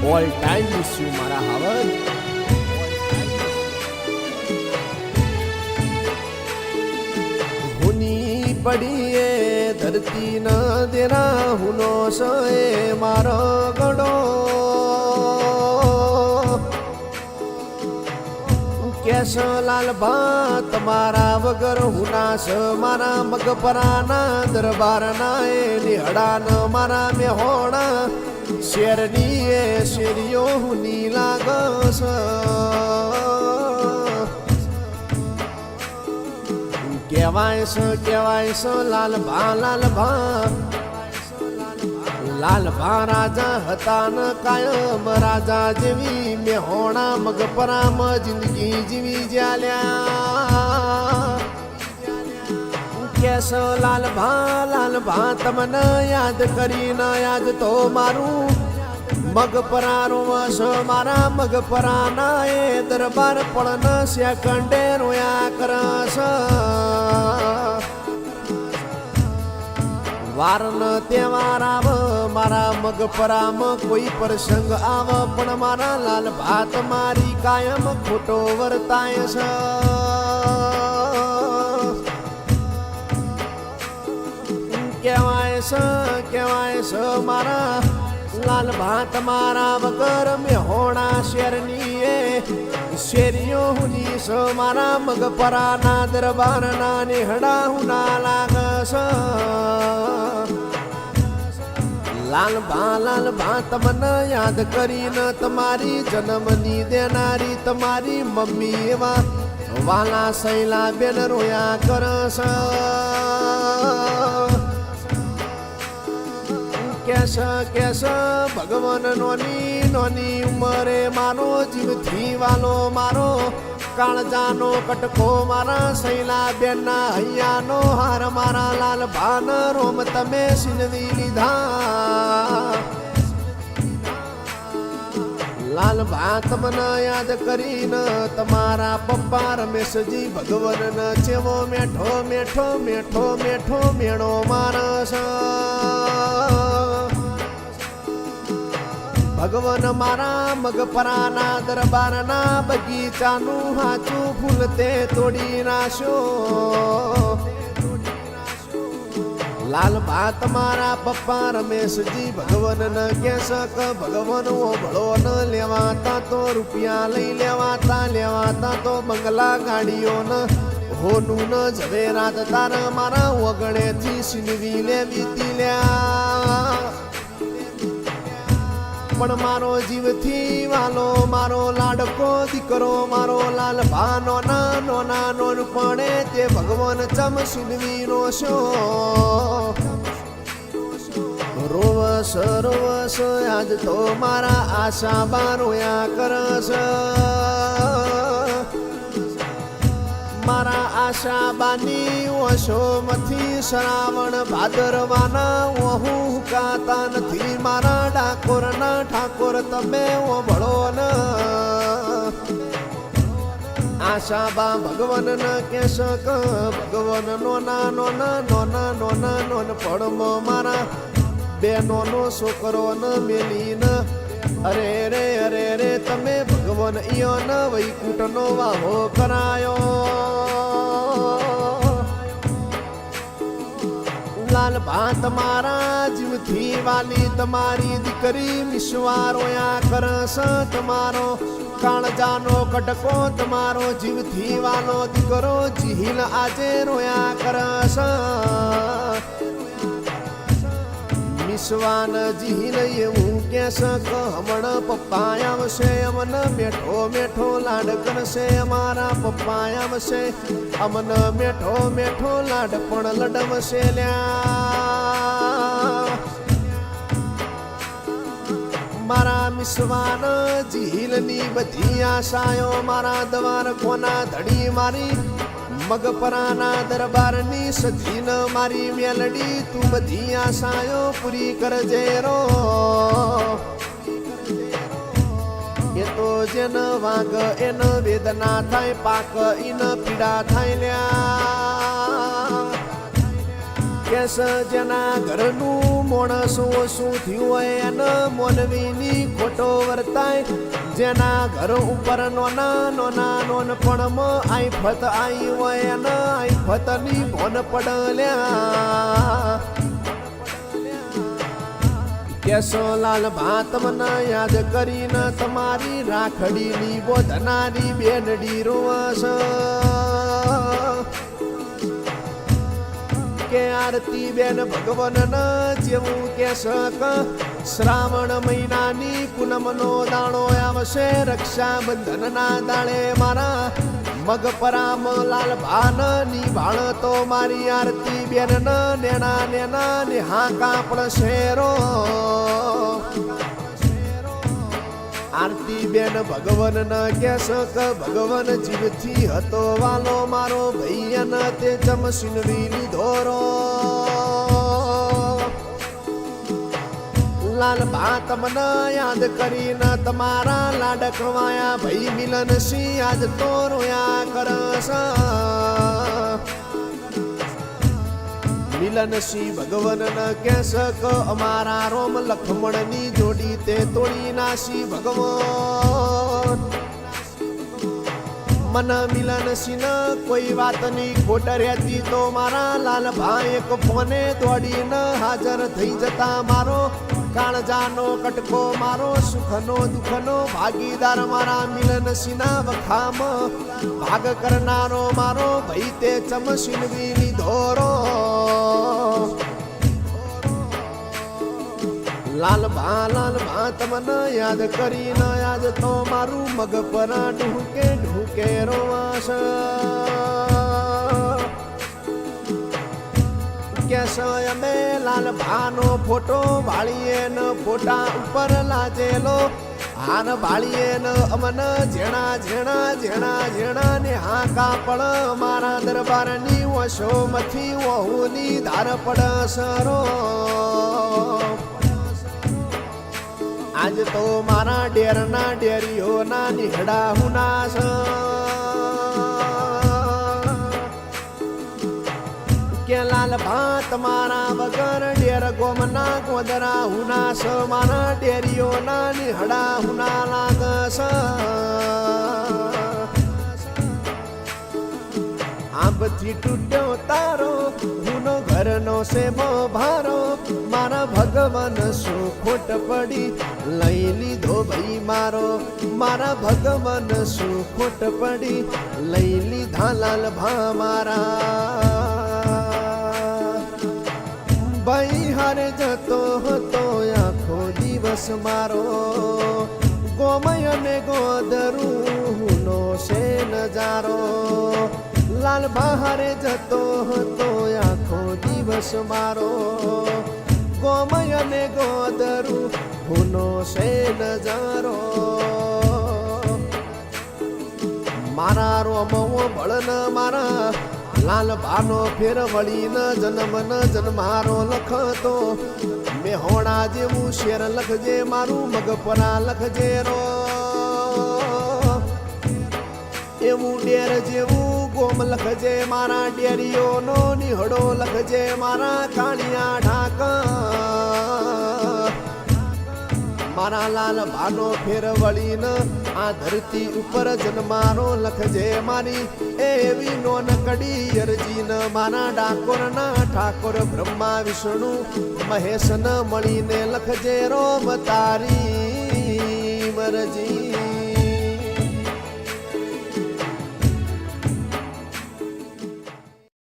All time miss you મારા હાવર. હુની પડીએ ધરતી ન દેરા હુનો સે મારો ગડો કેશ લાલ ભા તમારા વગર હુનાશ મારા મગપરાના દરબારના એ નિહડાન મારા મેહોણા શેરની એ શેરીઓ હુની લાગસ કહેવાય છે લાલ ભા રાજા હતા ન કાયમ રાજા જેવી મેહોણા મગપરામ જિંદગી જીવી જ્યાલ્યા કેસ લાલ ભા તમને યાદ કરીને યાદ તો મારું મગપરા રોવસ મારા મગપરાના એ દરબાર પણ સેકન્ડે રોયા કરસ વારન તહેવાર આવ મારા મગપરામાં કોઈ પ્રસંગ આવ પણ મારા લાલ ભાત મારી કાયમ ખોટો વર્તાય છે કહેવાય છે મારા લાલ ભાત મારા વગર મેહોણા શેરની એ શેરીઓ હુની સ મારા મગપરાના દરબારના નેહડા હુના લાગસ લાલ ભા તમને યાદ કરીને તમારી જન્મની દેનારી તમારી મમ્મી એવા વાલા સૈલા બેન રોયા કરસ કેશ ભગવાન નોની ઉંમરે મારો જીવથી વાલો મારો કાળજાનો કટકો મારા સૈલા બેનના હૈયાનો હાર મારા લાલ ભાન રોમ તમે સિનવી લીધા લાલ ભા તમને યાદ કરીને તમારા પપ્પા રમેશજી ભગવાન ચેવો મેઠો મેણો મારસ ભગવાન મારા મગપરાના દરબારના બગીચાનું હાચું ફૂલ તે તોડી નાખ્યો લાલ ભા તમારા પપ્પા રમેશજી ભગવાન કેસ ભગવાન ઓભળો ન લેવાતા તો રૂપિયા લઈ લેવાતા તો બંગલા ગાડીઓ ન હોનું ન ઝવેરાત તાર મારા ઓગણેથી સિનવી લેવી તિલ્યા પણ મારો જીવથી વાલો મારો લાડકો દીકરો મારો લાલ ભા નોના નોન પડે તે ભગવાન ચમ સિનવી રોશો રોવસ આજ તો મારા આશા બારોયા કરસ મારા આશા બાની ઓશોમાંથી શ્રાવણ ભાદરવાના ઓહું હુકાતા નથી મારા ડાકોરના ઠાકોર તમે ઓભળો ન આશા બા ભગવાન ન કેશ ભગવાન નોન પડમો મારા બેનોનો છોકરો ન મેલી ન અરે રે તમે ભગવાન ઈયો ન વૈકુંઠનો વાહો કરાયો લાલ ભા તમારા જીવથી વાલી તમારી દીકરી વિશ્વા રોયા કરસ તમારો કાળજાનો કટકો તમારો જીવથી વાલો દીકરો જીહિલ આજે રોયા કરસ વિશ્વાન જીહિલ એવું કેસ હમણ પપ્પા આવશે અમન મેઠો લાડ કરશે અમારા પપ્પા આવશે અમન મેઠો લાડ પણ લડવશે લ્યા મારા મિસવાન જીહિલની બધી આશાઓ મારા દ્વાર કોના ધડી મારી મગપરાના દરબારની સજીન મારી મેલડી તું બધી આશાઓ પૂરી કરજે રો એ તો જેન વાગ એન વેદના થાય પાક ઈન પીડા થાય લ્યા કેસ જેના ઘરનું માણસ ઓછું થયું હોય એને મોનવીની ખોટો વર્તાય જેના ઘર ઉપર નોના નોનપણમાં આઈફત આવી હોય એને આઈફતની ભોન પડલ્યા કેસો લાલ ભાત મને યાદ કરીને તમારી રાખડીની બોધનારી બેનડી રોવસ કે આરતી બેન ભગવાન જેવું કે શક શ્રાવણ મહિનાની પૂનમનો દાણો આવશે રક્ષાબંધનના દાડે મારા મગપરામ લાલ ભાન ની ભાણ તો મારી આરતી બેન નેના ને હા કાપડ શેરો આરતી બેન ભગવાન ન કેસ ભગવાન જીવથી હતો વાલો મારો ભૈયન તે ચમસીનવી લીધોરો લાલ ભાત મને યાદ કરીને તમારા લાડકવાયા ભાઈ મિલન સિંહ આજ તો રોયા કરસ મિલન સિંહ ભગવાન ન કેસ અમારા રોમ લખમણ ની જોડી તે તોડી નાસી ભગવાન મન મિલન સિંહ કોઈ વાતની ખોટ રહેતી તો મારા લાલ ભાઈ એક ફોને દોડીને હાજર થઈ જતા મારો કાળજાનો કટકો મારો સુખનો દુઃખનો ભાગીદાર મારા મિલન સિંહના વખામ ભાગ કરનારો મારો ભાઈ તે ચમસીનવી લીધોરો લાલ ભા તમને યાદ કરીને યાદ તો મારું મગ પર ઢૂકે રોવાશ કેસો અમે લાલ ભાનો ફોટો વાળીએ ન ફોટા ઉપર લાજેલો હાન વાળીએ ન અમન ઝેણા ને હા કાપડ મારા દરબારની વશો મથી વહુની ધાર પડસરો આજ તો મારા ડેરના ડેરીઓના નિહડા હુનાસ કે લાલ ભાત મારા વગર ડેર ગોમના ગોદરા હુનાસ મારા ડેરીઓના નિહડા હુના લાગસ આંબથી તૂટ્યો તારો હુનો ઘરનો સેમો ભારો મારા ભગવાન શું ખોટ પડી લઈ લીધો ભાઈ મારો મારા ભગવાન શું ખોટ પડી લઈ લીધા લાલ ભા મારા ભાઈ હારે જતો હતો આખો દિવસ મારો ગોમય ને ગોદરું નો છે નજારો લાલ બહારે જતો હતો આખો દિવસ મારો ગોમય ને ગોદરું હુનો છે નજારો મારા રોમો બળન મારા લાલ ભાનો ફેર વળીને જન્મારો લખતો મેં હોણા જેવું શેર લખજે મારું મગપરા લખજે રો એવું ડેર જેવું ગોમ લખજે મારા ડેરીઓનો નિહડો લખજે મારા કાળિયા ઢાકા મારા લાલ ભાનો ફેર વળીને આ ધરતી ઉપર જન્મારો લખજે મારી એવી નોન કડી અરજીન મારા ડાકોરના ઠાકોર બ્રહ્મા વિષ્ણુ મહેશ ન મળીને લખજે રોમ તારી મરજી